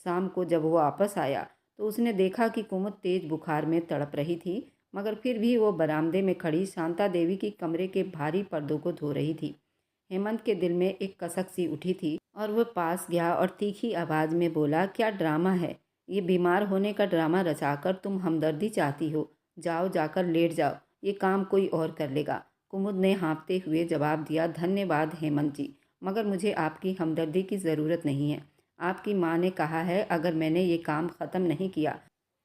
शाम को जब वो वापस आया तो उसने देखा कि कुमुद तेज बुखार में तड़प रही थी, मगर फिर भी वो बरामदे में खड़ी शांता देवी की कमरे के भारी पर्दों को धो रही थी। हेमंत के दिल में एक कसक सी उठी थी और वह पास गया और तीखी आवाज में बोला, क्या ड्रामा है ये? बीमार होने का ड्रामा रचाकर तुम हमदर्दी चाहती हो? जाओ, जाकर लेट जाओ, ये काम कोई और कर लेगा। कुमुद ने हाँफते हुए जवाब दिया, धन्यवाद हेमंत जी, मगर मुझे आपकी हमदर्दी की ज़रूरत नहीं है। आपकी माँ ने कहा है अगर मैंने ये काम ख़त्म नहीं किया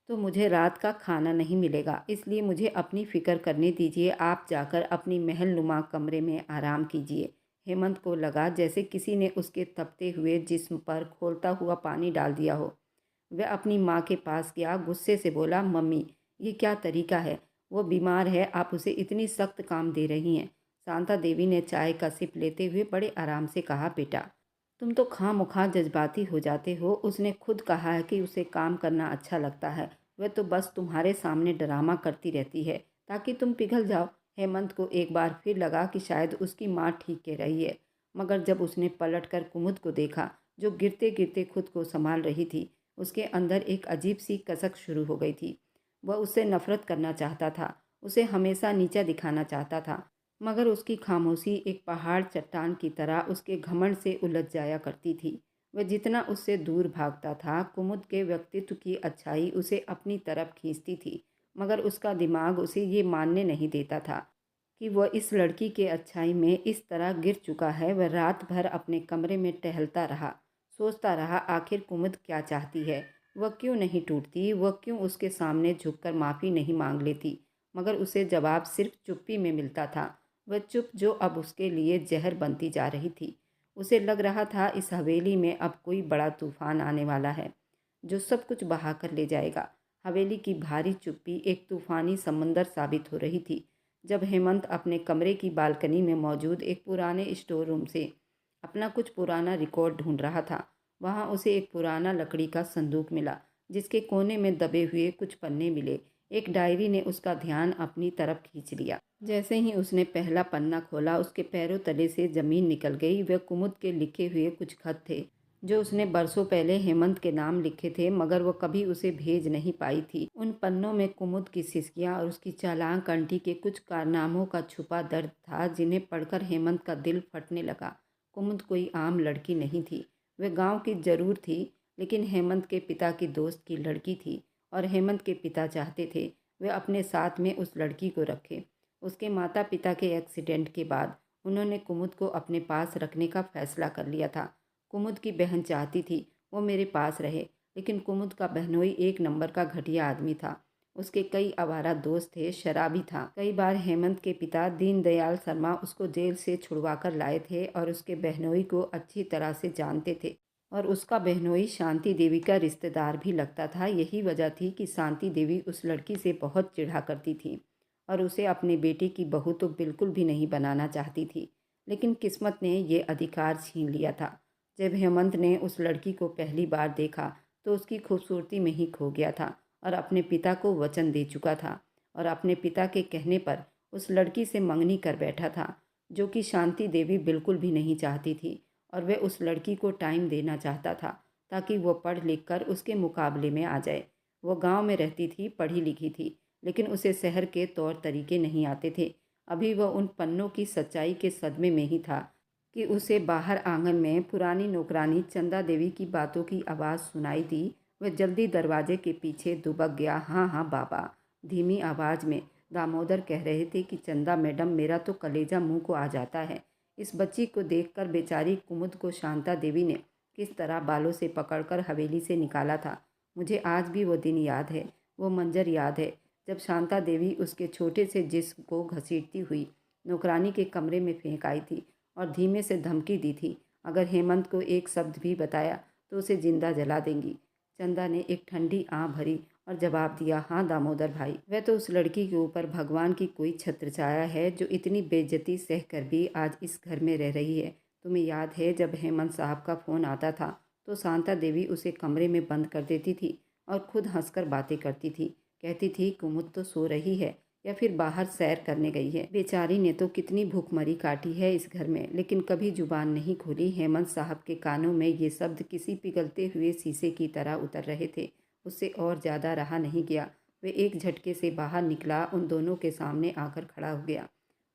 तो मुझे रात का खाना नहीं मिलेगा, इसलिए मुझे अपनी फ़िक्र करने दीजिए। आप जाकर अपनी महल नुमा कमरे में आराम कीजिए। हेमंत को लगा जैसे किसी ने उसके तपते हुए जिस्म पर खौलता हुआ पानी डाल दिया हो। वह अपनी माँ के पास गया, गुस्से से बोला, मम्मी ये क्या तरीका है? वो बीमार है, आप उसे इतनी सख्त काम दे रही हैं। शांता देवी ने चाय का सिप लेते हुए बड़े आराम से कहा, बेटा तुम तो खामख़ा जज्बाती हो जाते हो। उसने खुद कहा है कि उसे काम करना अच्छा लगता है। वह तो बस तुम्हारे सामने ड्रामा करती रहती है ताकि तुम पिघल जाओ। हेमंत को एक बार फिर लगा कि शायद उसकी माँ ठीक कह रही है, मगर जब उसने पलटकर कुमुद को देखा जो गिरते गिरते खुद को संभाल रही थी, उसके अंदर एक अजीब सी कसक शुरू हो गई थी। वह उससे नफरत करना चाहता था, उसे हमेशा नीचा दिखाना चाहता था, मगर उसकी खामोशी एक पहाड़ चट्टान की तरह उसके घमंड से उलझ जाया करती थी। वह जितना उससे दूर भागता था, कुमुद के व्यक्तित्व की अच्छाई उसे अपनी तरफ खींचती थी, मगर उसका दिमाग उसे ये मानने नहीं देता था कि वह इस लड़की के अच्छाई में इस तरह गिर चुका है। वह रात भर अपने कमरे में टहलता रहा, सोचता रहा आखिर कुमुद क्या चाहती है, वह क्यों नहीं टूटती, वह क्यों उसके सामने झुककर माफ़ी नहीं मांग लेती। मगर उसे जवाब सिर्फ चुप्पी में मिलता था, वह चुप जो अब उसके लिए जहर बनती जा रही थी। उसे लग रहा था इस हवेली में अब कोई बड़ा तूफान आने वाला है जो सब कुछ बहा कर ले जाएगा। हवेली की भारी चुप्पी एक तूफानी समंदर साबित हो रही थी। जब हेमंत अपने कमरे की बालकनी में मौजूद एक पुराने स्टोर रूम से अपना कुछ पुराना रिकॉर्ड ढूंढ रहा था, वहां उसे एक पुराना लकड़ी का संदूक मिला जिसके कोने में दबे हुए कुछ पन्ने मिले। एक डायरी ने उसका ध्यान अपनी तरफ खींच लिया। जैसे ही उसने पहला पन्ना खोला, उसके पैरों तले से जमीन निकल गई। वह कुमुद के लिखे हुए कुछ खत थे जो उसने बरसों पहले हेमंत के नाम लिखे थे, मगर वह कभी उसे भेज नहीं पाई थी। उन पन्नों में कुमुद की सिसकियां और उसकी चालाक आंटी के कुछ कारनामों का छुपा दर्द था जिन्हें पढ़कर हेमंत का दिल फटने लगा। कुमुद कोई आम लड़की नहीं थी, वह गांव की जरूर थी, लेकिन हेमंत के पिता की दोस्त की लड़की थी और हेमंत के पिता चाहते थे वे अपने साथ में उस लड़की को रखे। उसके माता पिता के एक्सीडेंट के बाद उन्होंने कुमुद को अपने पास रखने का फैसला कर लिया था। कुमुद की बहन चाहती थी वो मेरे पास रहे, लेकिन कुमुद का बहनोई एक नंबर का घटिया आदमी था। उसके कई आवारा दोस्त थे, शराबी था। कई बार हेमंत के पिता दीनदयाल शर्मा उसको जेल से छुड़वा कर लाए थे और उसके बहनोई को अच्छी तरह से जानते थे और उसका बहनोई शांति देवी का रिश्तेदार भी लगता था। यही वजह थी कि शांति देवी उस लड़की से बहुत चिढ़ा करती थी और उसे अपने बेटे की बहू तो बिल्कुल भी नहीं बनाना चाहती थी। लेकिन किस्मत ने ये अधिकार छीन लिया था। जब हेमंत ने उस लड़की को पहली बार देखा तो उसकी खूबसूरती में ही खो गया था और अपने पिता को वचन दे चुका था और अपने पिता के कहने पर उस लड़की से मंगनी कर बैठा था, जो कि शांति देवी बिल्कुल भी नहीं चाहती थी। और वह उस लड़की को टाइम देना चाहता था ताकि वो पढ़ लिख कर उसके मुकाबले में आ जाए। वो गांव में रहती थी, पढ़ी लिखी थी, लेकिन उसे शहर के तौर तरीके नहीं आते थे। अभी वह उन पन्नों की सच्चाई के सदमे में ही था कि उसे बाहर आंगन में पुरानी नौकरानी चंदा देवी की बातों की आवाज़ सुनाई दी। वह जल्दी दरवाजे के पीछे दुबक गया। हाँ हाँ बाबा, धीमी आवाज़ में दामोदर कह रहे थे कि चंदा मैडम, मेरा तो कलेजा मुंह को आ जाता है। इस बच्ची को देखकर बेचारी कुमुद को शांता देवी ने किस तरह बालों से पकड़कर हवेली से निकाला था, मुझे आज भी वो दिन याद है, वो मंजर याद है जब शांता देवी उसके छोटे से जिस्म को घसीटती हुई नौकरानी के कमरे में फेंक आई थी और धीमे से धमकी दी थी, अगर हेमंत को एक शब्द भी बताया तो उसे जिंदा जला देंगी। चंदा ने एक ठंडी आह भरी और जवाब दिया, हाँ दामोदर भाई, वह तो उस लड़की के ऊपर भगवान की कोई छत्रछाया है जो इतनी बेइज्जती सह कर भी आज इस घर में रह रही है। तुम्हें याद है जब हेमंत साहब का फ़ोन आता था तो शांता देवी उसे कमरे में बंद कर देती थी और खुद हंसकर बातें करती थी, कहती थी कुमुद तो सो रही है या फिर बाहर सैर करने गई है। बेचारी ने तो कितनी भूखमरी काटी है इस घर में, लेकिन कभी जुबान नहीं खोली। हेमंत साहब के कानों में ये शब्द किसी पिघलते हुए शीशे की तरह उतर रहे थे। उससे और ज़्यादा रहा नहीं गया। वे एक झटके से बाहर निकला, उन दोनों के सामने आकर खड़ा हो गया।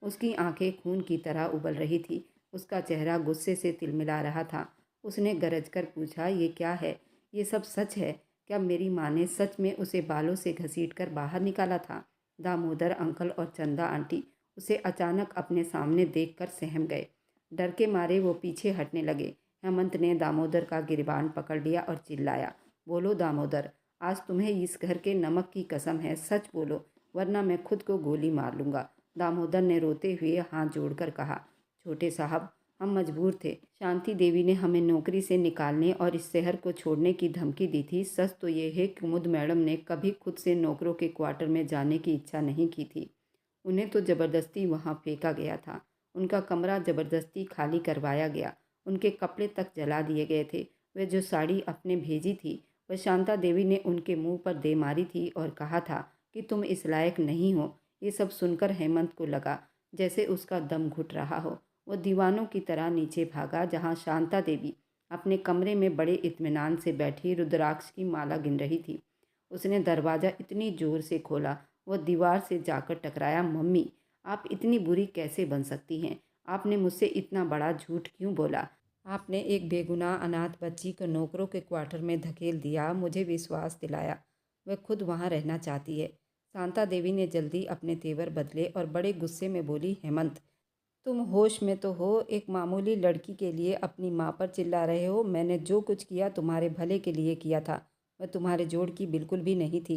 उसकी आंखें खून की तरह उबल रही थी, उसका चेहरा गुस्से से तिलमिला रहा था। उसने गरज कर पूछा, ये क्या है? ये सब सच है? क्या मेरी माँ ने सच में उसे बालों से घसीटकर बाहर निकाला था? दामोदर अंकल और चंदा आंटी उसे अचानक अपने सामने देखकर सहम गए। डर के मारे वो पीछे हटने लगे। हेमंत ने दामोदर का गिरबान पकड़ लिया और चिल्लाया, बोलो दामोदर, आज तुम्हें इस घर के नमक की कसम है, सच बोलो, वरना मैं खुद को गोली मार लूँगा। दामोदर ने रोते हुए हाथ जोड़कर कहा, छोटे साहब, हम मजबूर थे। शांति देवी ने हमें नौकरी से निकालने और इस शहर को छोड़ने की धमकी दी थी। सच तो ये है कि कुमुद मैडम ने कभी खुद से नौकरों के क्वार्टर में जाने की इच्छा नहीं की थी। उन्हें तो ज़बरदस्ती वहाँ फेंका गया था। उनका कमरा ज़बरदस्ती खाली करवाया गया। उनके कपड़े तक जला दिए गए थे। वह जो साड़ी अपने भेजी थी, वह शांता देवी ने उनके मुंह पर दे मारी थी और कहा था कि तुम इस लायक नहीं हो। ये सब सुनकर हेमंत को लगा जैसे उसका दम घुट रहा हो। वो दीवानों की तरह नीचे भागा, जहाँ शांता देवी अपने कमरे में बड़े इत्मीनान से बैठी रुद्राक्ष की माला गिन रही थी। उसने दरवाज़ा इतनी ज़ोर से खोला, वह दीवार से जाकर टकराया। मम्मी, आप इतनी बुरी कैसे बन सकती हैं? आपने मुझसे इतना बड़ा झूठ क्यों बोला? आपने एक बेगुनाह अनाथ बच्ची को नौकरों के क्वार्टर में धकेल दिया, मुझे विश्वास दिलाया वह खुद वहाँ रहना चाहती है। शांता देवी ने जल्दी अपने तेवर बदले और बड़े गुस्से में बोली, हेमंत, तुम होश में तो हो? एक मामूली लड़की के लिए अपनी माँ पर चिल्ला रहे हो? मैंने जो कुछ किया तुम्हारे भले के लिए किया था। वह तुम्हारे जोड़ की बिल्कुल भी नहीं थी।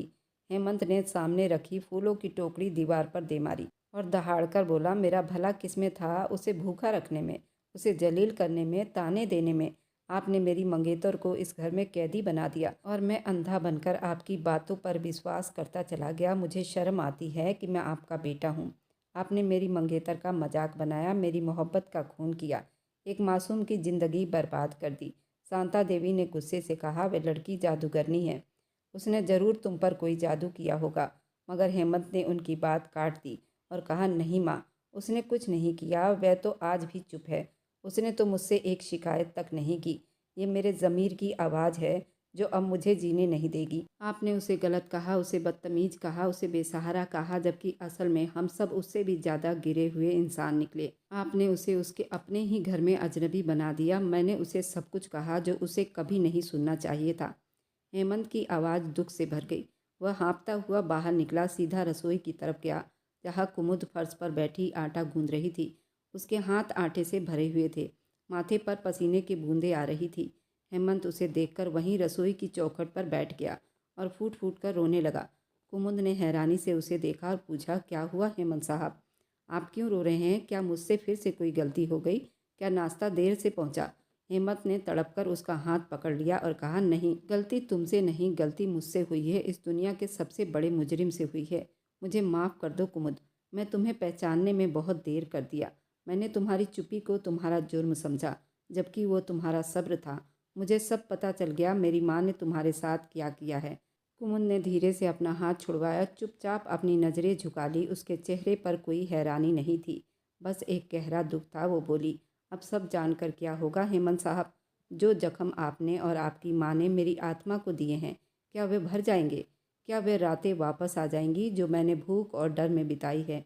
हेमंत ने सामने रखी फूलों की टोकरी दीवार पर दे मारी और दहाड़कर बोला, मेरा भला किसमें था? उसे भूखा रखने में, उसे जलील करने में, ताने देने में। आपने मेरी मंगेतर को इस घर में कैदी बना दिया और मैं अंधा बनकर आपकी बातों पर विश्वास करता चला गया। मुझे शर्म आती है कि मैं आपका बेटा हूँ। आपने मेरी मंगेतर का मजाक बनाया, मेरी मोहब्बत का खून किया, एक मासूम की ज़िंदगी बर्बाद कर दी। शांता देवी ने गुस्से से कहा, वह लड़की जादूगरनी है, उसने ज़रूर तुम पर कोई जादू किया होगा। मगर हेमंत ने उनकी बात काट दी और कहा, नहीं माँ, उसने कुछ नहीं किया। वह तो आज भी चुप है। उसने तो मुझसे एक शिकायत तक नहीं की। ये मेरे ज़मीर की आवाज़ है जो अब मुझे जीने नहीं देगी। आपने उसे गलत कहा, उसे बदतमीज कहा, उसे बेसहारा कहा, जबकि असल में हम सब उससे भी ज़्यादा गिरे हुए इंसान निकले। आपने उसे उसके अपने ही घर में अजनबी बना दिया। मैंने उसे सब कुछ कहा जो उसे कभी नहीं सुनना चाहिए था। हेमंत की आवाज़ दुख से भर गई। वह हाँफता हुआ बाहर निकला, सीधा रसोई की तरफ गया, जहाँ कुमुद फर्श पर बैठी आटा गूंद रही थी। उसके हाथ आटे से भरे हुए थे, माथे पर पसीने की बूंदें आ रही थी। हेमंत उसे देखकर वहीं रसोई की चौखट पर बैठ गया और फूट फूट कर रोने लगा। कुमुद ने हैरानी से उसे देखा और पूछा, क्या हुआ हेमंत साहब, आप क्यों रो रहे हैं? क्या मुझसे फिर से कोई गलती हो गई? क्या नाश्ता देर से पहुंचा? हेमंत ने तड़पकर उसका हाथ पकड़ लिया और कहा, नहीं, गलती तुमसे नहीं, गलती मुझसे हुई है, इस दुनिया के सबसे बड़े मुजरिम से हुई है। मुझे माफ़ कर दो कुमुद, मैं तुम्हें पहचानने में बहुत देर कर दिया। मैंने तुम्हारी चुप्पी को तुम्हारा जुर्म समझा, जबकि वो तुम्हारा सब्र था। मुझे सब पता चल गया, मेरी माँ ने तुम्हारे साथ क्या किया है। कुमुद ने धीरे से अपना हाथ छुड़वाया, चुपचाप अपनी नज़रें झुका ली। उसके चेहरे पर कोई हैरानी नहीं थी, बस एक गहरा दुख था। वो बोली, अब सब जानकर क्या होगा हेमंत साहब? जो जख्म आपने और आपकी माँ ने मेरी आत्मा को दिए हैं, क्या वे भर जाएंगे? क्या वे रातें वापस आ जाएंगी जो मैंने भूख और डर में बिताई है?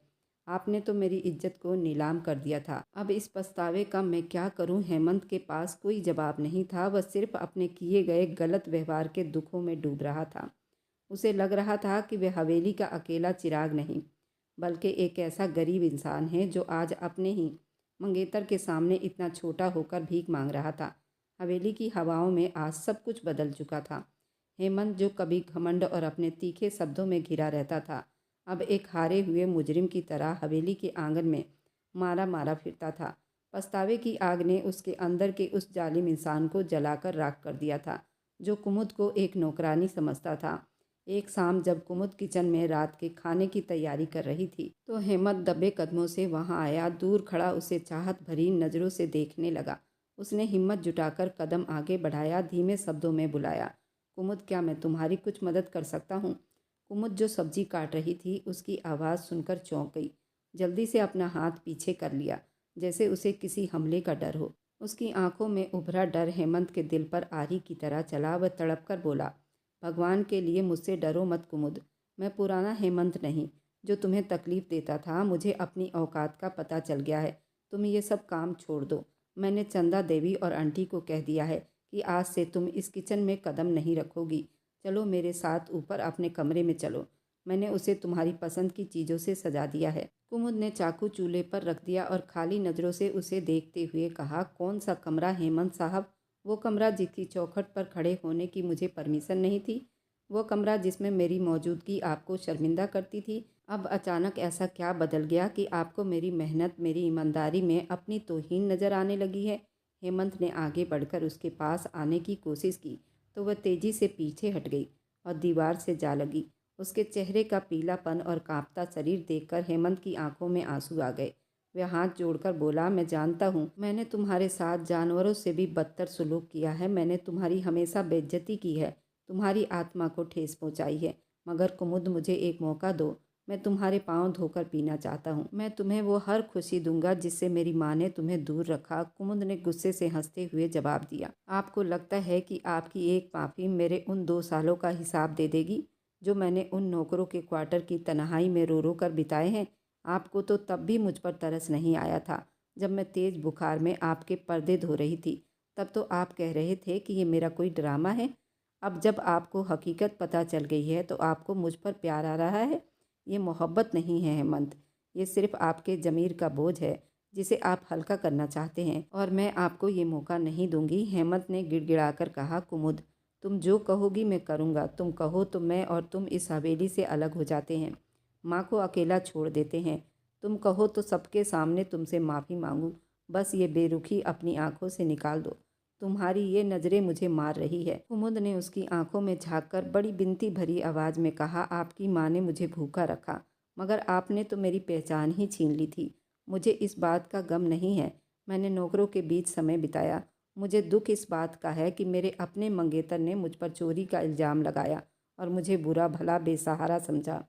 आपने तो मेरी इज्जत को नीलाम कर दिया था। अब इस पछतावे का मैं क्या करूं? हेमंत के पास कोई जवाब नहीं था। वह सिर्फ अपने किए गए गलत व्यवहार के दुखों में डूब रहा था। उसे लग रहा था कि वह हवेली का अकेला चिराग नहीं, बल्कि एक ऐसा गरीब इंसान है जो आज अपने ही मंगेतर के सामने इतना छोटा होकर भीख मांग रहा था। हवेली की हवाओं में आज सब कुछ बदल चुका था। हेमंत, जो कभी घमंड और अपने तीखे शब्दों में घिरा रहता था, अब एक हारे हुए मुजरिम की तरह हवेली के आंगन में मारा मारा फिरता था। पछतावे की आग ने उसके अंदर के उस जालिम इंसान को जलाकर राख कर दिया था, जो कुमुद को एक नौकरानी समझता था। एक शाम जब कुमुद किचन में रात के खाने की तैयारी कर रही थी, तो हेमंत दबे कदमों से वहां आया। दूर खड़ा उसे चाहत भरी नज़रों से देखने लगा। उसने हिम्मत जुटाकर कदम आगे बढ़ाया, धीमे शब्दों में बुलाया, कुमुद, क्या मैं तुम्हारी कुछ मदद कर सकता हूँ? कुमुद जो सब्जी काट रही थी उसकी आवाज़ सुनकर चौंक गई। जल्दी से अपना हाथ पीछे कर लिया, जैसे उसे किसी हमले का डर हो। उसकी आंखों में उभरा डर हेमंत के दिल पर आरी की तरह चला। वह तड़प कर बोला, भगवान के लिए मुझसे डरो मत कुमुद। मैं पुराना हेमंत नहीं जो तुम्हें तकलीफ़ देता था। मुझे अपनी औकात का पता चल गया है। तुम ये सब काम छोड़ दो। मैंने चंदा देवी और आंटी को कह दिया है कि आज से तुम इस किचन में कदम नहीं रखोगी। चलो मेरे साथ ऊपर अपने कमरे में चलो। मैंने उसे तुम्हारी पसंद की चीज़ों से सजा दिया है। कुमुद ने चाकू चूल्हे पर रख दिया और खाली नज़रों से उसे देखते हुए कहा, कौन सा कमरा हेमंत साहब? वो कमरा जिसकी चौखट पर खड़े होने की मुझे परमिशन नहीं थी? वो कमरा जिसमें मेरी मौजूदगी आपको शर्मिंदा करती थी? अब अचानक ऐसा क्या बदल गया कि आपको मेरी मेहनत, मेरी ईमानदारी में अपनी तौहीन नज़र आने लगी है? हेमंत ने आगे बढ़कर उसके पास आने की कोशिश की तो वह तेजी से पीछे हट गई और दीवार से जा लगी। उसके चेहरे का पीलापन और कांपता शरीर देखकर हेमंत की आंखों में आंसू आ गए। वह हाथ जोड़कर बोला, मैं जानता हूँ मैंने तुम्हारे साथ जानवरों से भी बदतर सुलूक किया है। मैंने तुम्हारी हमेशा बेइज्जती की है, तुम्हारी आत्मा को ठेस पहुँचाई है। मगर कुमुद, मुझे एक मौका दो। मैं तुम्हारे पाँव धोकर पीना चाहता हूँ। मैं तुम्हें वो हर खुशी दूंगा जिससे मेरी माँ ने तुम्हें दूर रखा। कुमुद ने गुस्से से हंसते हुए जवाब दिया, आपको लगता है कि आपकी एक माफ़ी मेरे उन 2 सालों का हिसाब दे देगी जो मैंने उन नौकरों के क्वार्टर की तन्हाई में रो रो कर बिताए हैं? आपको तो तब भी मुझ पर तरस नहीं आया था जब मैं तेज़ बुखार में आपके पर्दे धो रही थी। तब तो आप कह रहे थे कि ये मेरा कोई ड्रामा है। अब जब आपको हकीकत पता चल गई है तो आपको मुझ पर प्यार आ रहा है। ये मोहब्बत नहीं है हेमंत, ये सिर्फ आपके ज़मीर का बोझ है जिसे आप हल्का करना चाहते हैं, और मैं आपको ये मौका नहीं दूंगी। हेमंत ने गिड़गिड़ाकर कहा, कुमुद, तुम जो कहोगी मैं करूँगा। तुम कहो तो मैं और तुम इस हवेली से अलग हो जाते हैं, माँ को अकेला छोड़ देते हैं। तुम कहो तो सबके सामने तुमसे माफ़ी मांगूँ। बस ये बेरुखी अपनी आंखों से निकाल दो। तुम्हारी ये नज़रें मुझे मार रही है। कुमुद ने उसकी आंखों में झांककर बड़ी बिनती भरी आवाज़ में कहा, आपकी माँ ने मुझे भूखा रखा, मगर आपने तो मेरी पहचान ही छीन ली थी। मुझे इस बात का गम नहीं है। मैंने नौकरों के बीच समय बिताया। मुझे दुख इस बात का है कि मेरे अपने मंगेतर ने मुझ पर चोरी का इल्ज़ाम लगाया और मुझे बुरा भला बेसहारा समझा।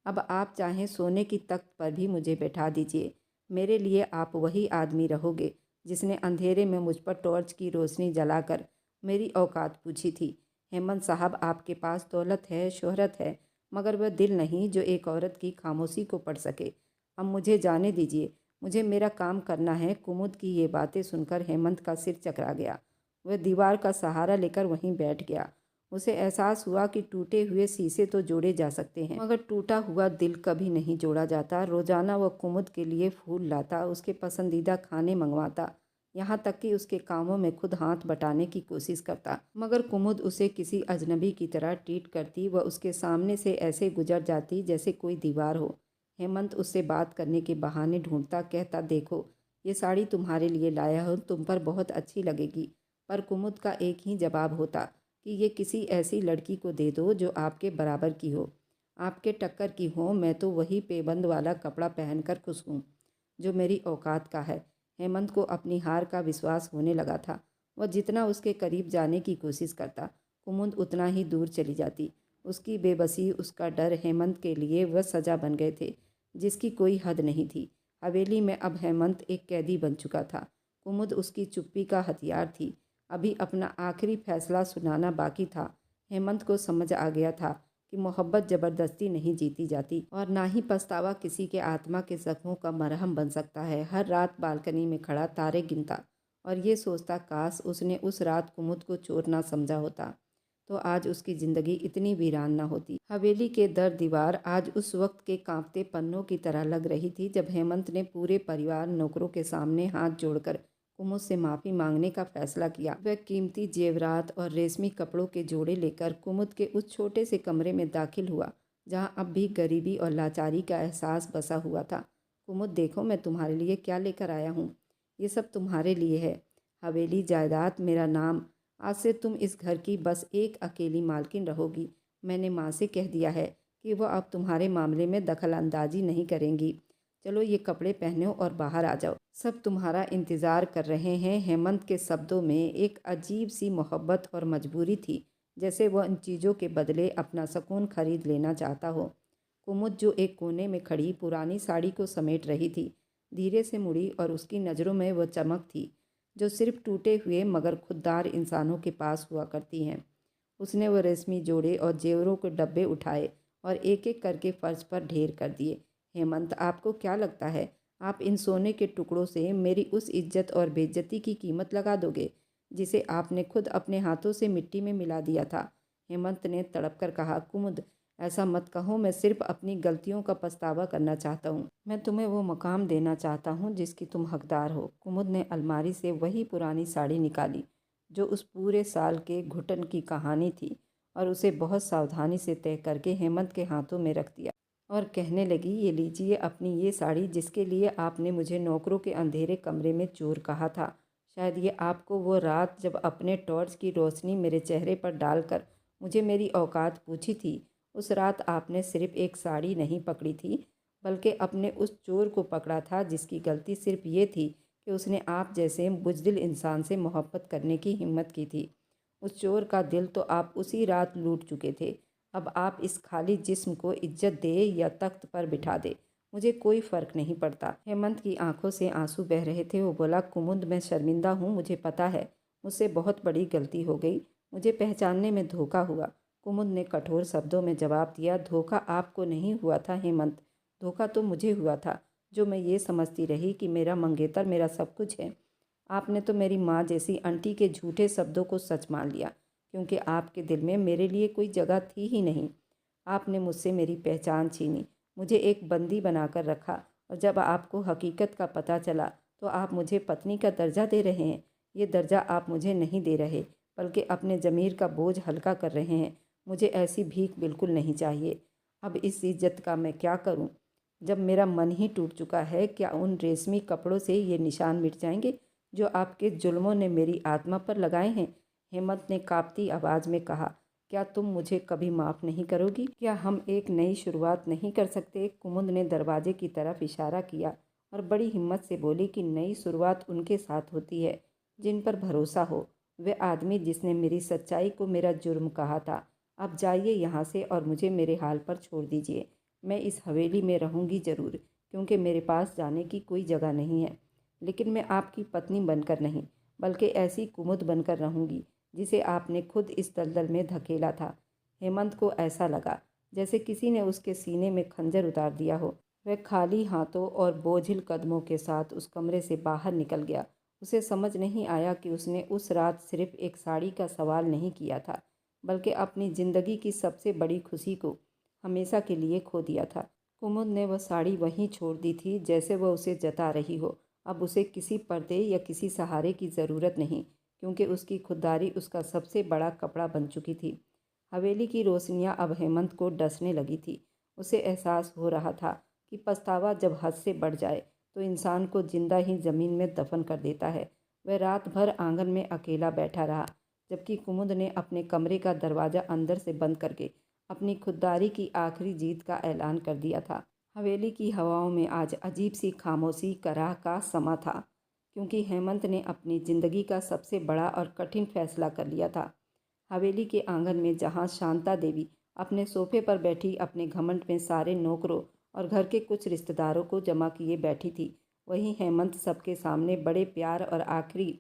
अब आप चाहें सोने की तख्त पर भी मुझे बैठा दीजिए। मेरे लिए आप वही आदमी रहोगे जिसने अंधेरे में मुझ पर टॉर्च की रोशनी जलाकर मेरी औकात पूछी थी। हेमंत साहब, आपके पास दौलत है, शोहरत है, मगर वह दिल नहीं जो एक औरत की खामोशी को पढ़ सके। अब मुझे जाने दीजिए, मुझे मेरा काम करना है। कुमुद की ये बातें सुनकर हेमंत का सिर चकरा गया। वह दीवार का सहारा लेकर वहीं बैठ गया। उसे एहसास हुआ कि टूटे हुए शीशे तो जोड़े जा सकते हैं, मगर टूटा हुआ दिल कभी नहीं जोड़ा जाता। रोजाना वह कुमुद के लिए फूल लाता, उसके पसंदीदा खाने मंगवाता, यहाँ तक कि उसके कामों में खुद हाथ बटाने की कोशिश करता, मगर कुमुद उसे किसी अजनबी की तरह ट्रीट करती। वह उसके सामने से ऐसे गुजर जाती जैसे कोई दीवार हो। हेमंत उससे बात करने के बहाने ढूंढता, कहता, देखो ये साड़ी तुम्हारे लिए लाया हूँ, तुम पर बहुत अच्छी लगेगी। पर कुमुद का एक ही जवाब होता कि ये किसी ऐसी लड़की को दे दो जो आपके बराबर की हो, आपके टक्कर की हो। मैं तो वही पेबंद वाला कपड़ा पहनकर खुश हूँ जो मेरी औकात का है। हेमंत को अपनी हार का विश्वास होने लगा था। वह जितना उसके करीब जाने की कोशिश करता, कुमुद उतना ही दूर चली जाती। उसकी बेबसी, उसका डर हेमंत के लिए वह सज़ा बन गए थे जिसकी कोई हद नहीं थी। हवेली में अब हेमंत एक कैदी बन चुका था। कुमुद उसकी चुप्पी का हथियार थी। अभी अपना आखिरी फैसला सुनाना बाकी था। हेमंत को समझ आ गया था कि मोहब्बत ज़बरदस्ती नहीं जीती जाती और ना ही पछतावा किसी के आत्मा के जख्मों का मरहम बन सकता है। हर रात बालकनी में खड़ा तारे गिनता और ये सोचता, काश उसने उस रात कुमुद को चोर ना समझा होता तो आज उसकी ज़िंदगी इतनी वीरान ना होती। हवेली के दर दीवार आज उस वक्त के कांपते पन्नों की तरह लग रही थी जब हेमंत ने पूरे परिवार नौकरों के सामने हाथ जोड़कर कुमुद से माफ़ी मांगने का फैसला किया। वह कीमती जेवरात और रेशमी कपड़ों के जोड़े लेकर कुमुद के उस छोटे से कमरे में दाखिल हुआ जहां अब भी गरीबी और लाचारी का एहसास बसा हुआ था। कुमुद, देखो मैं तुम्हारे लिए क्या लेकर आया हूँ। ये सब तुम्हारे लिए है। हवेली, जायदाद, मेरा नाम। आज से तुम इस घर की बस एक अकेली मालकिन रहोगी। मैंने माँ से कह दिया है कि वह अब तुम्हारे मामले में दखल अंदाजी नहीं करेंगी। चलो ये कपड़े पहनो और बाहर आ जाओ, सब तुम्हारा इंतज़ार कर रहे हैं। हेमंत के शब्दों में एक अजीब सी मोहब्बत और मजबूरी थी जैसे वह इन चीज़ों के बदले अपना सुकून खरीद लेना चाहता हो। कुमुद, जो एक कोने में खड़ी पुरानी साड़ी को समेट रही थी, धीरे से मुड़ी और उसकी नज़रों में वह चमक थी जो सिर्फ टूटे हुए मगर खुददार इंसानों के पास हुआ करती हैं। उसने वह रेशमी जोड़े और जेवरों के डब्बे उठाए और एक एक करके फर्श पर ढेर कर दिए। हेमंत, आपको क्या लगता है आप इन सोने के टुकड़ों से मेरी उस इज्जत और बेइज्जती की कीमत लगा दोगे जिसे आपने खुद अपने हाथों से मिट्टी में मिला दिया था? हेमंत ने तड़प कर कहा, कुमुद, ऐसा मत कहो। मैं सिर्फ अपनी गलतियों का पछतावा करना चाहता हूँ। मैं तुम्हें वो मकाम देना चाहता हूँ जिसकी तुम हकदार हो। कुमुद ने अलमारी से वही पुरानी साड़ी निकाली जो उस पूरे साल के घुटन की कहानी थी और उसे बहुत सावधानी से तय करके हेमंत के हाथों में रख दिया और कहने लगी, ये लीजिए अपनी ये साड़ी जिसके लिए आपने मुझे नौकरों के अंधेरे कमरे में चोर कहा था। शायद ये आपको वो रात जब अपने टॉर्च की रोशनी मेरे चेहरे पर डालकर मुझे मेरी औकात पूछी थी, उस रात आपने सिर्फ एक साड़ी नहीं पकड़ी थी बल्कि अपने उस चोर को पकड़ा था जिसकी गलती सिर्फ ये थी कि उसने आप जैसे बुज़दिल इंसान से मोहब्बत करने की हिम्मत की थी। उस चोर का दिल तो आप उसी रात लूट चुके थे। अब आप इस खाली जिस्म को इज्जत दे या तख्त पर बिठा दे, मुझे कोई फ़र्क नहीं पड़ता। हेमंत की आंखों से आंसू बह रहे थे। वो बोला, कुमुद, मैं शर्मिंदा हूँ, मुझे पता है मुझसे बहुत बड़ी गलती हो गई, मुझे पहचानने में धोखा हुआ। कुमुद ने कठोर शब्दों में जवाब दिया, धोखा आपको नहीं हुआ था हेमंत, धोखा तो मुझे हुआ था जो मैं ये समझती रही कि मेरा मंगेतर मेरा सब कुछ है। आपने तो मेरी माँ जैसी आंटी के झूठे शब्दों को सच मान लिया क्योंकि आपके दिल में मेरे लिए कोई जगह थी ही नहीं। आपने मुझसे मेरी पहचान छीनी, मुझे एक बंदी बनाकर रखा और जब आपको हकीकत का पता चला तो आप मुझे पत्नी का दर्जा दे रहे हैं। ये दर्जा आप मुझे नहीं दे रहे बल्कि अपने ज़मीर का बोझ हल्का कर रहे हैं। मुझे ऐसी भीख बिल्कुल नहीं चाहिए। अब इस इज्जत का मैं क्या करूं? जब मेरा मन ही टूट चुका है, क्या उन रेशमी कपड़ों से ये निशान मिट जाएंगे जो आपके जुल्मों ने मेरी आत्मा पर लगाए हैं? हेमंत ने कांपती आवाज़ में कहा, क्या तुम मुझे कभी माफ़ नहीं करोगी? क्या हम एक नई शुरुआत नहीं कर सकते? कुमुद ने दरवाजे की तरफ इशारा किया और बड़ी हिम्मत से बोली कि नई शुरुआत उनके साथ होती है जिन पर भरोसा हो। वे आदमी जिसने मेरी सच्चाई को मेरा जुर्म कहा था। अब जाइए यहाँ से और मुझे मेरे हाल पर छोड़ दीजिए। मैं इस हवेली में रहूँगी ज़रूर क्योंकि मेरे पास जाने की कोई जगह नहीं है, लेकिन मैं आपकी पत्नी बनकर नहीं बल्कि ऐसी कुमुद बनकर रहूँगी जिसे आपने खुद इस दलदल में धकेला था। हेमंत को ऐसा लगा जैसे किसी ने उसके सीने में खंजर उतार दिया हो। वह खाली हाथों और बोझिल कदमों के साथ उस कमरे से बाहर निकल गया। उसे समझ नहीं आया कि उसने उस रात सिर्फ एक साड़ी का सवाल नहीं किया था बल्कि अपनी ज़िंदगी की सबसे बड़ी खुशी को हमेशा के लिए खो दिया था। कुमुद ने वह साड़ी वहीं छोड़ दी थी जैसे वह उसे जता रही हो। अब उसे किसी पर्दे या किसी सहारे की ज़रूरत नहीं क्योंकि उसकी खुददारी उसका सबसे बड़ा कपड़ा बन चुकी थी। हवेली की रोशनियां अब हेमंत को डसने लगी थी। उसे एहसास हो रहा था कि पछतावा जब हद से बढ़ जाए तो इंसान को जिंदा ही ज़मीन में दफन कर देता है। वह रात भर आंगन में अकेला बैठा रहा जबकि कुमुद ने अपने कमरे का दरवाज़ा अंदर से बंद करके अपनी खुददारी की आखिरी जीत का ऐलान कर दिया था। हवेली की हवाओं में आज अजीब सी खामोशी कराह का समा था क्योंकि हेमंत ने अपनी ज़िंदगी का सबसे बड़ा और कठिन फैसला कर लिया था। हवेली के आंगन में जहाँ शांता देवी अपने सोफे पर बैठी अपने घमंड में सारे नौकरों और घर के कुछ रिश्तेदारों को जमा किए बैठी थी, वहीं हेमंत सबके सामने बड़े प्यार और आखिरी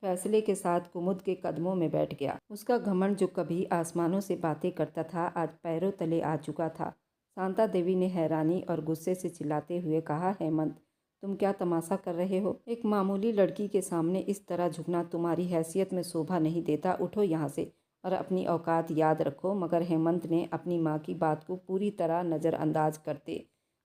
फैसले के साथ कुमुद के कदमों में बैठ गया। उसका घमंड जो कभी आसमानों से बातें करता था आज पैरों तले आ चुका था। शांता देवी ने हैरानी और गुस्से से चिल्लाते हुए कहा, हेमंत, तुम क्या तमाशा कर रहे हो? एक मामूली लड़की के सामने इस तरह झुकना तुम्हारी हैसियत में शोभा नहीं देता। उठो यहाँ से और अपनी औकात याद रखो। मगर हेमंत ने अपनी माँ की बात को पूरी तरह नज़रअंदाज करते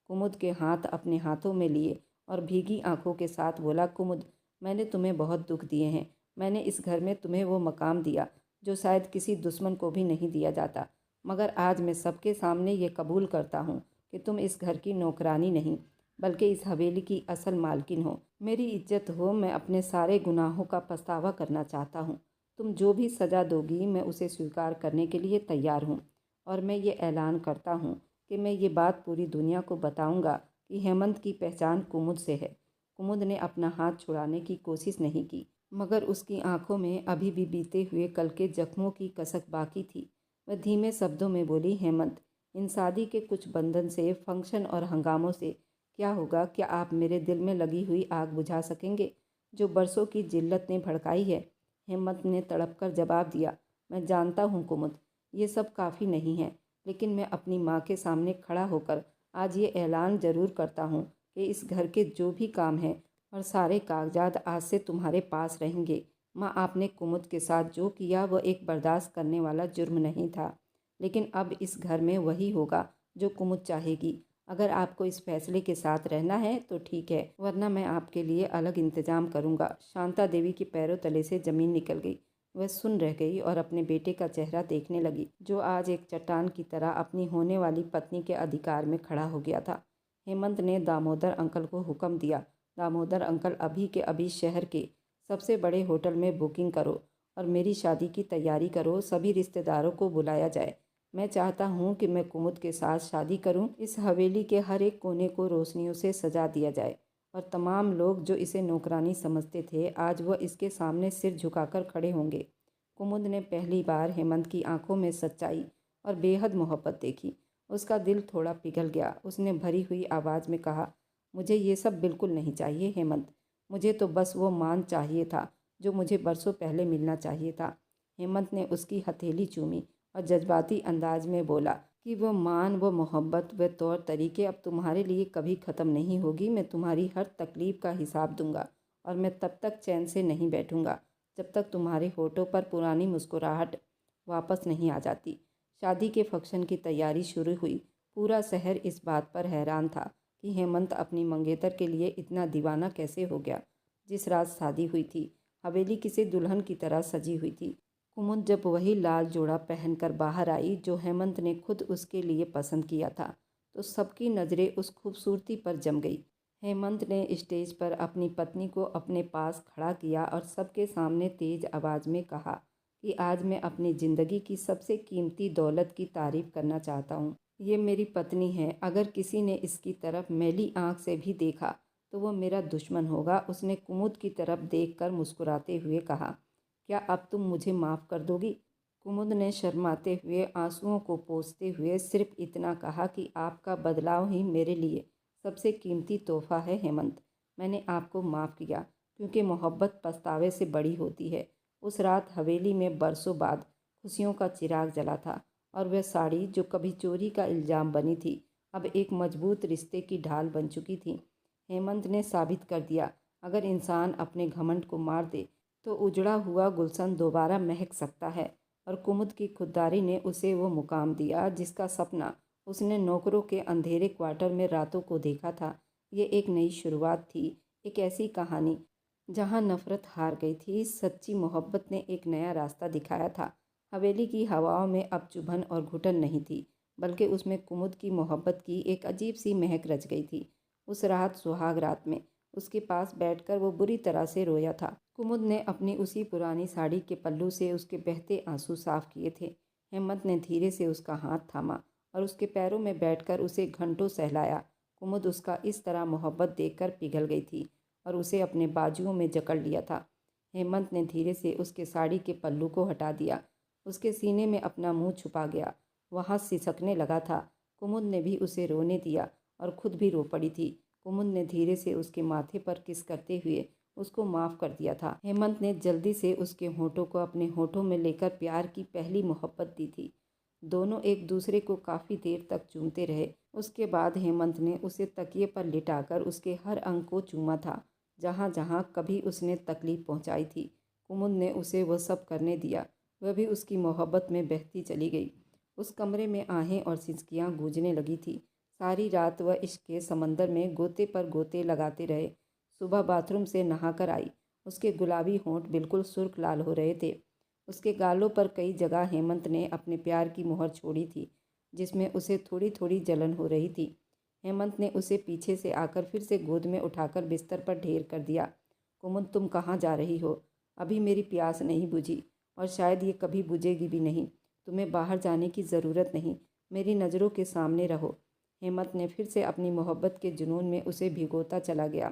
कुमुद के हाथ अपने हाथों में लिए और भीगी आंखों के साथ बोला, कुमुद, मैंने तुम्हें बहुत दुख दिए हैं। मैंने इस घर में तुम्हें वो मकाम दिया जो शायद किसी दुश्मन को भी नहीं दिया जाता, मगर आज मैं सबके सामने ये कबूल करता हूँ कि तुम इस घर की नौकरानी नहीं बल्कि इस हवेली की असल मालकिन हो। मेरी इज्जत हो। मैं अपने सारे गुनाहों का पछतावा करना चाहता हूँ। तुम जो भी सज़ा दोगी मैं उसे स्वीकार करने के लिए तैयार हूँ और मैं ये ऐलान करता हूँ कि मैं ये बात पूरी दुनिया को बताऊँगा कि हेमंत की पहचान कुमुद से है। कुमुद ने अपना हाथ छुड़ाने की कोशिश नहीं की मगर उसकी आंखों में अभी भी बीते हुए कल के जख्मों की कसक बाकी थी। वह धीमे शब्दों में बोली, हेमंत, इन शादी के कुछ बंधन से, फंक्शन और हंगामों से क्या होगा? क्या आप मेरे दिल में लगी हुई आग बुझा सकेंगे जो बरसों की जिल्लत ने भड़काई है? हेमंत ने तड़प कर जवाब दिया, मैं जानता हूँ कुमुद, ये सब काफ़ी नहीं है, लेकिन मैं अपनी माँ के सामने खड़ा होकर आज ये ऐलान ज़रूर करता हूँ कि इस घर के जो भी काम हैं और सारे कागजात आज से तुम्हारे पास रहेंगे। माँ, आपने कुमुद के साथ जो किया वह एक बर्दाश्त करने वाला जुर्म नहीं था, लेकिन अब इस घर में वही होगा जो कुमुद चाहेगी। अगर आपको इस फैसले के साथ रहना है तो ठीक है, वरना मैं आपके लिए अलग इंतजाम करूंगा। शांता देवी के पैरों तले से जमीन निकल गई। वह सुन रह गई और अपने बेटे का चेहरा देखने लगी, जो आज एक चट्टान की तरह अपनी होने वाली पत्नी के अधिकार में खड़ा हो गया था। हेमंत ने दामोदर अंकल को हुक्म दिया, दामोदर अंकल, अभी के अभी शहर के सबसे बड़े होटल में बुकिंग करो और मेरी शादी की तैयारी करो। सभी रिश्तेदारों को बुलाया जाए। मैं चाहता हूँ कि मैं कुमुद के साथ शादी करूँ। इस हवेली के हर एक कोने को रोशनियों से सजा दिया जाए और तमाम लोग जो इसे नौकरानी समझते थे, आज वह इसके सामने सिर झुकाकर खड़े होंगे। कुमुद ने पहली बार हेमंत की आंखों में सच्चाई और बेहद मोहब्बत देखी। उसका दिल थोड़ा पिघल गया। उसने भरी हुई आवाज़ में कहा, मुझे ये सब बिल्कुल नहीं चाहिए हेमंत। मुझे तो बस वो मान चाहिए था जो मुझे बरसों पहले मिलना चाहिए था। हेमंत ने उसकी हथेली चूमी और जज्बाती अंदाज में बोला कि वो मान, वो मोहब्बत, वे तौर तरीके अब तुम्हारे लिए कभी ख़त्म नहीं होगी। मैं तुम्हारी हर तकलीफ़ का हिसाब दूंगा और मैं तब तक चैन से नहीं बैठूंगा जब तक तुम्हारे होठों पर पुरानी मुस्कुराहट वापस नहीं आ जाती। शादी के फंक्शन की तैयारी शुरू हुई। पूरा शहर इस बात पर हैरान था कि हेमंत अपनी मंगेतर के लिए इतना दीवाना कैसे हो गया। जिस रात शादी हुई थी, हवेली किसी दुल्हन की तरह सजी हुई थी। कुमुद जब वही लाल जोड़ा पहनकर बाहर आई जो हेमंत ने खुद उसके लिए पसंद किया था, तो सबकी नज़रें उस खूबसूरती पर जम गई। हेमंत ने स्टेज पर अपनी पत्नी को अपने पास खड़ा किया और सबके सामने तेज आवाज़ में कहा कि आज मैं अपनी ज़िंदगी की सबसे कीमती दौलत की तारीफ़ करना चाहता हूँ। ये मेरी पत्नी है। अगर किसी ने इसकी तरफ मैली आंख से भी देखा तो वो मेरा दुश्मन होगा। उसने कुमुद की तरफ देखकर मुस्कुराते हुए कहा, क्या अब तुम मुझे माफ़ कर दोगी? कुमुद ने शर्माते हुए आंसुओं को पोंछते हुए सिर्फ इतना कहा कि आपका बदलाव ही मेरे लिए सबसे कीमती तोहफा है हेमंत। मैंने आपको माफ़ किया क्योंकि मोहब्बत पछतावे से बड़ी होती है। उस रात हवेली में बरसों बाद खुशियों का चिराग जला था और वह साड़ी जो कभी चोरी का इल्ज़ाम बनी थी, अब एक मजबूत रिश्ते की ढाल बन चुकी थी। हेमंत ने साबित कर दिया, अगर इंसान अपने घमंड को मार दे तो उजड़ा हुआ गुलशन दोबारा महक सकता है। और कुमुद की खुददारी ने उसे वो मुकाम दिया जिसका सपना उसने नौकरों के अंधेरे क्वार्टर में रातों को देखा था। ये एक नई शुरुआत थी, एक ऐसी कहानी जहां नफरत हार गई थी। सच्ची मोहब्बत ने एक नया रास्ता दिखाया था। हवेली की हवाओं में अब चुभन और घुटन नहीं थी, बल्कि उसमें कुमुद की मोहब्बत की एक अजीब सी महक रच गई थी। उस रात, सुहाग रात में, उसके पास बैठकर वो बुरी तरह से रोया था। कुमुद ने अपनी उसी पुरानी साड़ी के पल्लू से उसके बहते आंसू साफ किए थे। हेमंत ने धीरे से उसका हाथ थामा और उसके पैरों में बैठकर उसे घंटों सहलाया। कुमुद उसका इस तरह मोहब्बत देखकर पिघल गई थी और उसे अपने बाजुओं में जकड़ लिया था। हेमंत ने धीरे से उसके साड़ी के पल्लू को हटा दिया। उसके सीने में अपना मुंह छुपा गया। वहाँ सिसकने लगा था। कुमुद ने भी उसे रोने दिया और खुद भी रो पड़ी थी। कुमुद ने धीरे से उसके माथे पर किस करते हुए उसको माफ़ कर दिया था। हेमंत ने जल्दी से उसके होठों को अपने होठों में लेकर प्यार की पहली मोहब्बत दी थी। दोनों एक दूसरे को काफ़ी देर तक चूमते रहे। उसके बाद हेमंत ने उसे तकिए पर लिटाकर उसके हर अंग को चूमा था, जहाँ जहाँ कभी उसने तकलीफ पहुँचाई थी। कुमुद ने उसे वह सब करने दिया। वह भी उसकी मोहब्बत में बहती चली गई। उस कमरे में आहें और सिसकियाँ गूंजने लगी थी। सारी रात वह इश्क के समंदर में गोते पर गोते लगाते रहे। सुबह बाथरूम से नहाकर आई। उसके गुलाबी होंठ बिल्कुल सुर्ख लाल हो रहे थे। उसके गालों पर कई जगह हेमंत ने अपने प्यार की मोहर छोड़ी थी, जिसमें उसे थोड़ी थोड़ी जलन हो रही थी। हेमंत ने उसे पीछे से आकर फिर से गोद में उठाकर बिस्तर पर ढेर कर दिया। कुमुद, तुम कहाँ जा रही हो? अभी मेरी प्यास नहीं बुझी और शायद ये कभी बुझेगी भी नहीं। तुम्हें बाहर जाने की ज़रूरत नहीं, मेरी नज़रों के सामने रहो। हेमंत ने फिर से अपनी मोहब्बत के जुनून में उसे भिगोता चला गया।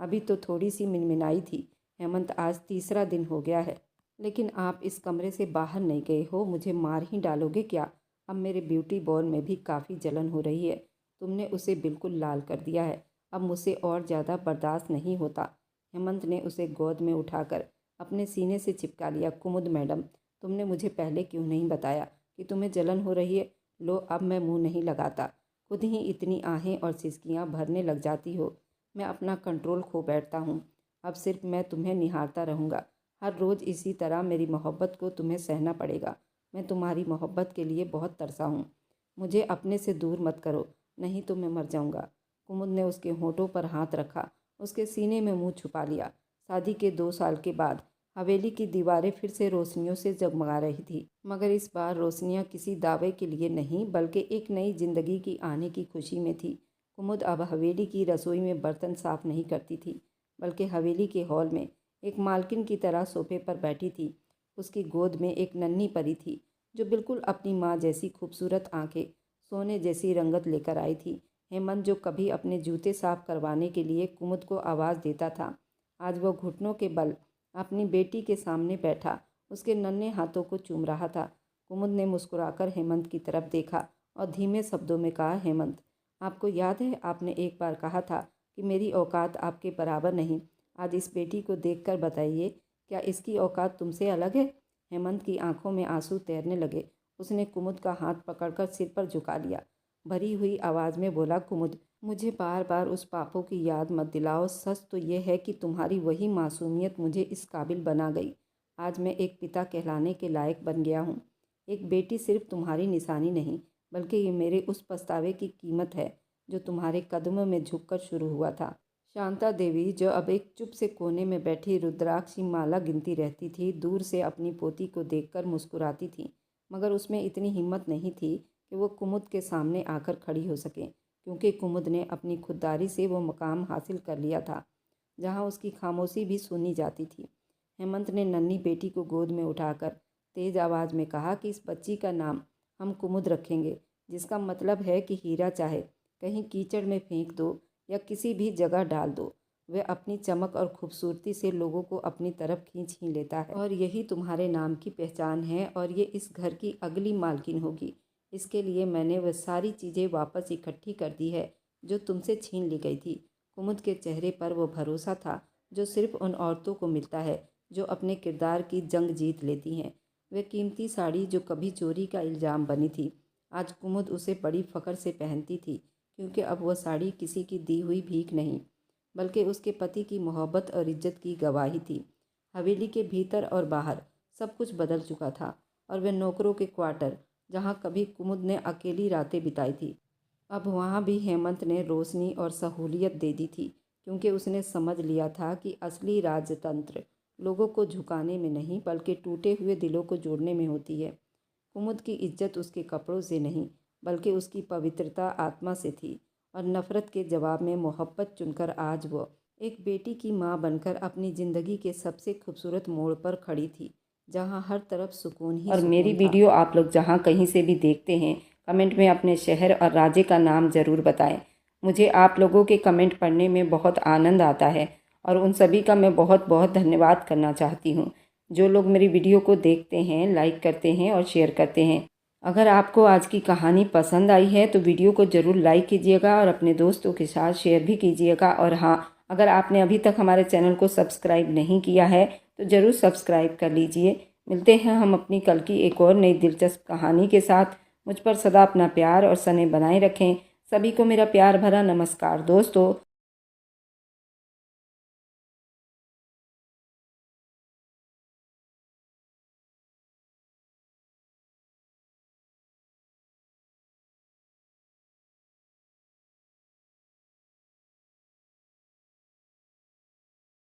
अभी तो थोड़ी सी मिनमिनाई थी। हेमंत, आज तीसरा दिन हो गया है, लेकिन आप इस कमरे से बाहर नहीं गए हो। मुझे मार ही डालोगे क्या? अब मेरे ब्यूटी बॉल में भी काफ़ी जलन हो रही है। तुमने उसे बिल्कुल लाल कर दिया है। अब मुझसे और ज़्यादा बर्दाश्त नहीं होता। हेमंत ने उसे गोद में उठाकर अपने सीने से चिपका लिया। कुमुद मैडम, तुमने मुझे पहले क्यों नहीं बताया कि तुम्हें जलन हो रही है? लो, अब मैं मुंह नहीं लगाता। खुद ही इतनी आहें और सिसकियाँ भरने लग जाती हो। मैं अपना कंट्रोल खो बैठता हूँ। अब सिर्फ मैं तुम्हें निहारता रहूँगा। हर रोज़ इसी तरह मेरी मोहब्बत को तुम्हें सहना पड़ेगा। मैं तुम्हारी मोहब्बत के लिए बहुत तरसा हूँ। मुझे अपने से दूर मत करो, नहीं तो मैं मर जाऊँगा। कुमुद ने उसके होठों पर हाथ रखा, उसके सीने में मुंह छुपा लिया। शादी के 2 साल के बाद हवेली की दीवारें फिर से रोशनियों से जगमगा रही थी, मगर इस बार रोशनियां किसी दावे के लिए नहीं, बल्कि एक नई जिंदगी की आने की खुशी में थी। कुमुद अब हवेली की रसोई में बर्तन साफ नहीं करती थी, बल्कि हवेली के हॉल में एक मालकिन की तरह सोफे पर बैठी थी। उसकी गोद में एक नन्ही परी थी, जो बिल्कुल अपनी माँ जैसी खूबसूरत आंखें, सोने जैसी रंगत लेकर आई थी। हेमंत, जो कभी अपने जूते साफ करवाने के लिए कुमुद को आवाज़ देता था, आज वह घुटनों के बल अपनी बेटी के सामने बैठा उसके नन्हे हाथों को चूम रहा था। कुमुद ने मुस्कुराकर हेमंत की तरफ देखा और धीमे शब्दों में कहा, हेमंत, आपको याद है आपने एक बार कहा था कि मेरी औकात आपके बराबर नहीं। आज इस बेटी को देखकर बताइए, क्या इसकी औकात तुमसे अलग है? हेमंत की आंखों में आंसू तैरने लगे। उसने कुमुद का हाथ पकड़कर सिर पर झुका लिया। भरी हुई आवाज़ में बोला, कुमुद, मुझे बार बार उस पापों की याद मत दिलाओ। सच तो यह है कि तुम्हारी वही मासूमियत मुझे इस काबिल बना गई। आज मैं एक पिता कहलाने के लायक बन गया हूँ। एक बेटी सिर्फ तुम्हारी निशानी नहीं, बल्कि ये मेरे उस पछतावे की कीमत है जो तुम्हारे कदमों में झुककर शुरू हुआ था। शांता देवी, जो अब एक चुप से कोने में बैठी रुद्राक्ष की माला गिनती रहती थी, दूर से अपनी पोती को देखकर मुस्कुराती थी, मगर उसमें इतनी हिम्मत नहीं थी कि वो कुमुद के सामने आकर खड़ी हो सके, क्योंकि कुमुद ने अपनी खुददारी से वो मकाम हासिल कर लिया था जहाँ उसकी खामोशी भी सुनी जाती थी। हेमंत ने नन्ही बेटी को गोद में उठाकर तेज आवाज़ में कहा कि इस बच्ची का नाम हम कुमुद रखेंगे, जिसका मतलब है कि हीरा चाहे कहीं कीचड़ में फेंक दो या किसी भी जगह डाल दो, वह अपनी चमक और खूबसूरती से लोगों को अपनी तरफ खींच ही लेता है। और यही तुम्हारे नाम की पहचान है, और ये इस घर की अगली मालकिन होगी। इसके लिए मैंने वह सारी चीज़ें वापस इकट्ठी कर दी है जो तुमसे छीन ली गई थी। कुमुद के चेहरे पर वो भरोसा था जो सिर्फ उन औरतों को मिलता है जो अपने किरदार की जंग जीत लेती हैं। वह कीमती साड़ी जो कभी चोरी का इल्ज़ाम बनी थी, आज कुमुद उसे बड़ी फ़ख्र से पहनती थी, क्योंकि अब वह साड़ी किसी की दी हुई भीख नहीं, बल्कि उसके पति की मोहब्बत और इज्जत की गवाही थी। हवेली के भीतर और बाहर सब कुछ बदल चुका था, और वह नौकरों के क्वार्टर, जहाँ कभी कुमुद ने अकेली रातें बिताई थी, अब वहाँ भी हेमंत ने रोशनी और सहूलियत दे दी थी, क्योंकि उसने समझ लिया था कि असली राजतंत्र लोगों को झुकाने में नहीं, बल्कि टूटे हुए दिलों को जोड़ने में होती है। कुमुद की इज्जत उसके कपड़ों से नहीं, बल्कि उसकी पवित्रता आत्मा से थी, और नफ़रत के जवाब में मोहब्बत चुनकर आज वो एक बेटी की माँ बनकर अपनी ज़िंदगी के सबसे खूबसूरत मोड़ पर खड़ी थी, जहाँ हर तरफ सुकून ही और सुकून मेरी था। वीडियो आप लोग जहाँ कहीं से भी देखते हैं, कमेंट में अपने शहर और राज्य का नाम ज़रूर बताएं। मुझे आप लोगों के कमेंट पढ़ने में बहुत आनंद आता है, और उन सभी का मैं बहुत बहुत धन्यवाद करना चाहती हूँ जो लोग मेरी वीडियो को देखते हैं, लाइक करते हैं और शेयर करते हैं। अगर आपको आज की कहानी पसंद आई है तो वीडियो को ज़रूर लाइक कीजिएगा और अपने दोस्तों के साथ शेयर भी कीजिएगा। और हाँ, अगर आपने अभी तक हमारे चैनल को सब्सक्राइब नहीं किया है तो ज़रूर सब्सक्राइब कर लीजिए। मिलते हैं हम अपनी कल की एक और नई दिलचस्प कहानी के साथ। मुझ पर सदा अपना प्यार और स्नेह बनाए रखें। सभी को मेरा प्यार भरा नमस्कार दोस्तों।